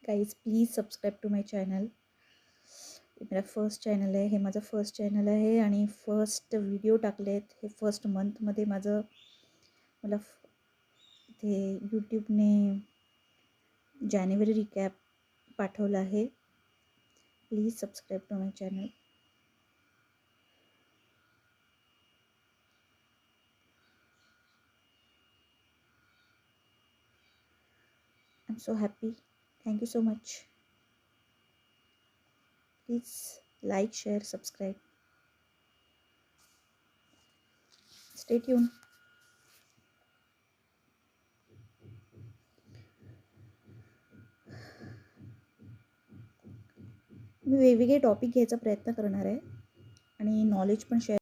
Guys please subscribe to my channel. मेरा first channel आहे, हे माझं फर्स्ट चॅनल आहे आणि फर्स्ट व्हिडिओ टाकले आहेत. हे फर्स्ट मंथमध्ये मला इथे यूट्यूबने जानेवारी रिकॅप पाठवलं आहे. Please subscribe to my channel. I am so happy. Thank you so much. Please like, share, subscribe. Stay tune. मी वेगवेगळे टॉपिक घ्यायचा प्रयत्न करणार आहे आणि नॉलेज पण शेअर